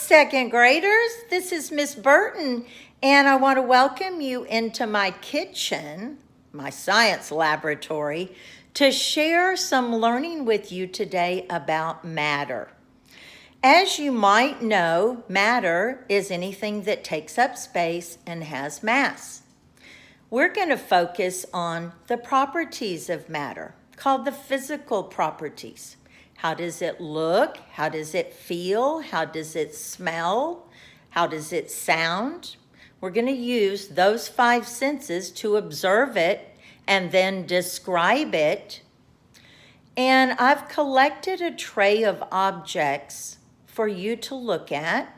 second graders. This is Miss Burton, and I want to welcome you into my kitchen, my science laboratory, to share some learning with you today about matter. As you might know, matter is anything that takes up space and has mass. We're going to focus on the properties of matter, called the physical properties. How does it look? How does it feel? How does it smell? How does it sound? We're going to use those 5 senses to observe it and then describe it. And I've collected a tray of objects for you to look at,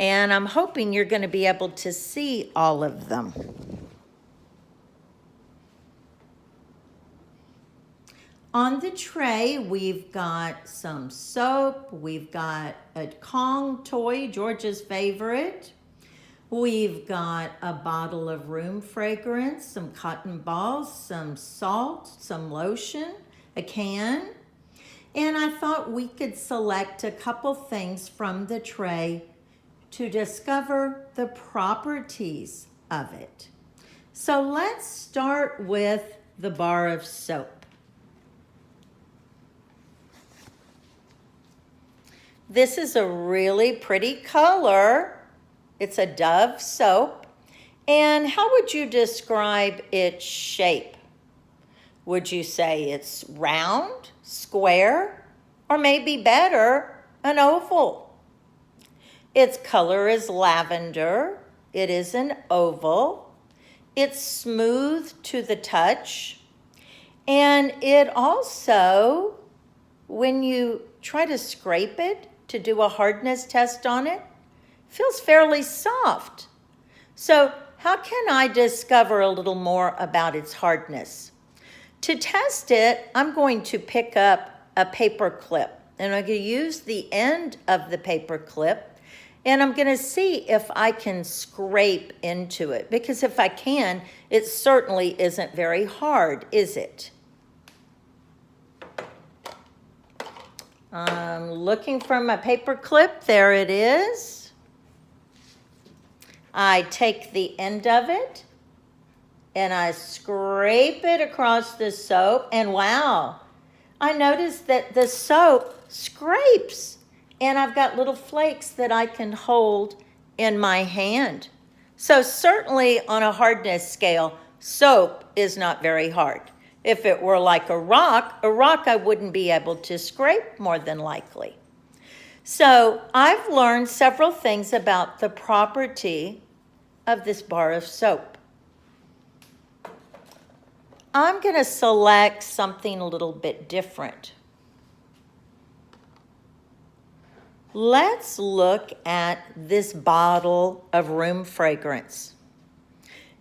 and I'm hoping you're going to be able to see all of them. On the tray, we've got some soap, we've got a Kong toy, George's favorite. We've got a bottle of room fragrance, some cotton balls, some salt, some lotion, a can. And I thought we could select a couple things from the tray to discover the properties of it. So let's start with the bar of soap. This is a really pretty color. It's a Dove soap. And how would you describe its shape? Would you say it's round, square, or maybe better, an oval? Its color is lavender. It is an oval. It's smooth to the touch. And it also, when you try to scrape it, to do a hardness test on it, feels fairly soft. So how can I discover a little more about its hardness? To test it, I'm going to pick up a paper clip, and I'm going to use the end of the paper clip, and I'm going to see if I can scrape into it, because if I can, it certainly isn't very hard, is it? I'm looking for my paper clip. There it is. I take the end of it and I scrape it across the soap, and wow, I noticed that the soap scrapes, and I've got little flakes that I can hold in my hand. So certainly on a hardness scale, soap is not very hard. If it were like a rock I wouldn't be able to scrape more than likely. So I've learned several things about the property of this bar of soap. I'm going to select something a little bit different. Let's look at this bottle of room fragrance.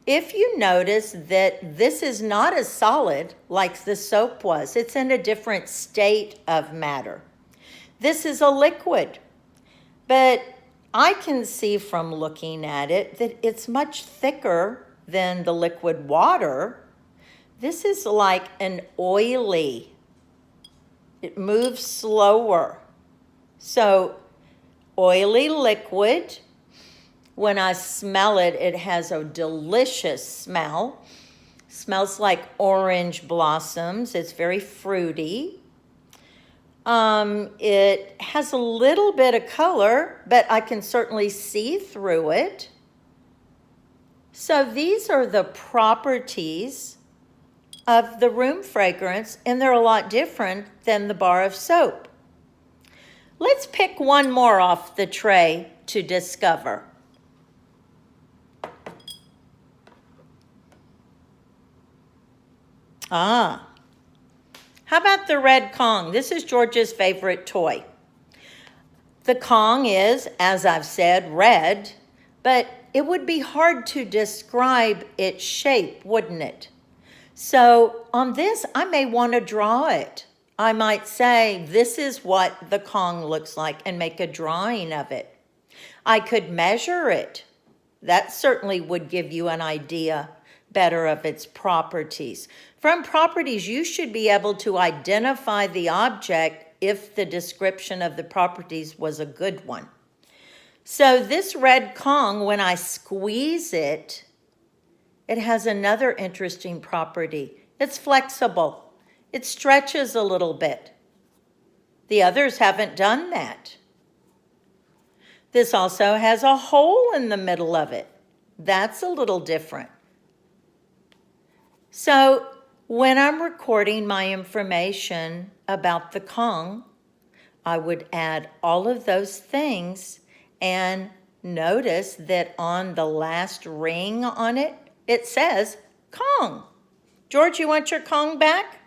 If you notice that this is not as solid like the soap was, it's in a different state of matter. This is a liquid, but I can see from looking at it that it's much thicker than the liquid water. This is like an oily. It moves slower. So, oily liquid. When I smell it, it has a delicious smell. Smells like orange blossoms. It's very fruity. It has a little bit of color, but I can certainly see through it. So these are the properties of the room fragrance, and they're a lot different than the bar of soap. Let's pick one more off the tray to discover. How about the red Kong? This is George's favorite toy. The Kong is, as I've said, red, but it would be hard to describe its shape, wouldn't it? So on this, I may want to draw it. I might say, this is what the Kong looks like, and make a drawing of it. I could measure it. That certainly would give you an idea better of its properties. From properties, you should be able to identify the object if the description of the properties was a good one. So this red Kong, when I squeeze it, it has another interesting property. It's flexible. It stretches a little bit. The others haven't done that. This also has a hole in the middle of it. That's a little different. So when I'm recording my information about the Kong, I would add all of those things and notice that on the last ring on it, it says Kong. George, you want your Kong back?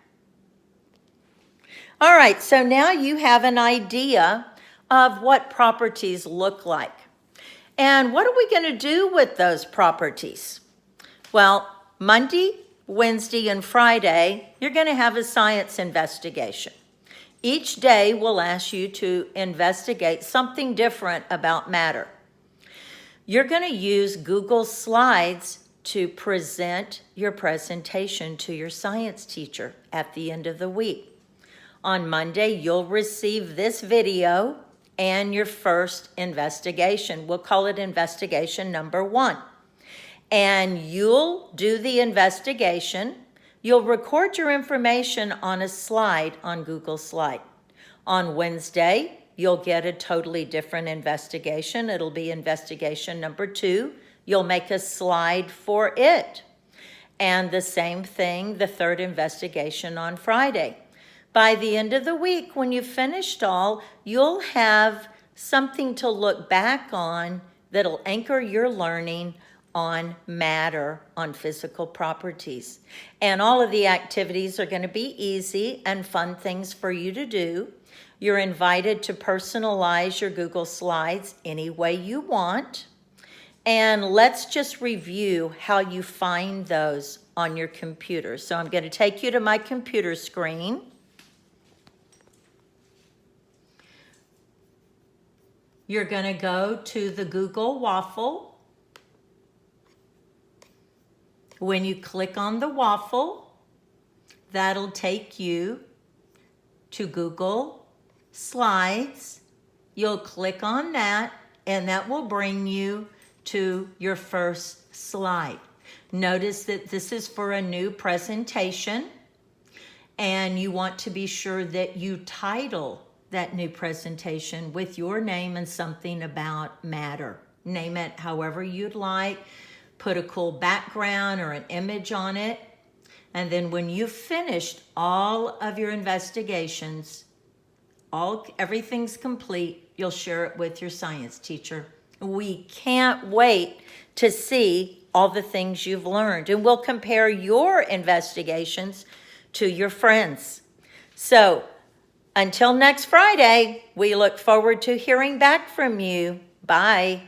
All right, so now you have an idea of what properties look like. And what are we going to do with those properties? Well, Monday, Wednesday, and Friday, you're going to have a science investigation. Each day will ask you to investigate something different about matter. You're going to use Google Slides to present your presentation to your science teacher at the end of the week. On Monday, you'll receive this video and your first investigation. We'll call it investigation number 1. And you'll do the investigation. You'll record your information on a slide on Google Slide. On Wednesday, you'll get a totally different investigation. It'll be investigation number 2. You'll make a slide for it. And the same thing, the third investigation on Friday. By the end of the week, when you've finished all, you'll have something to look back on that'll anchor your learning on matter, on physical properties. And all of the activities are going to be easy and fun things for you to do. You're invited to personalize your Google Slides any way you want. And let's just review how you find those on your computer. So I'm going to take you to my computer screen. You're going to go to the Google waffle. When you click on the waffle, that'll take you to Google Slides. You'll click on that, and that will bring you to your first slide. Notice that this is for a new presentation, and you want to be sure that you title that new presentation with your name and something about matter. Name it however you'd like. Put a cool background or an image on it. And then when you've finished all of your investigations, everything's complete, you'll share it with your science teacher. We can't wait to see all the things you've learned. And we'll compare your investigations to your friends. So, until next Friday, we look forward to hearing back from you. Bye.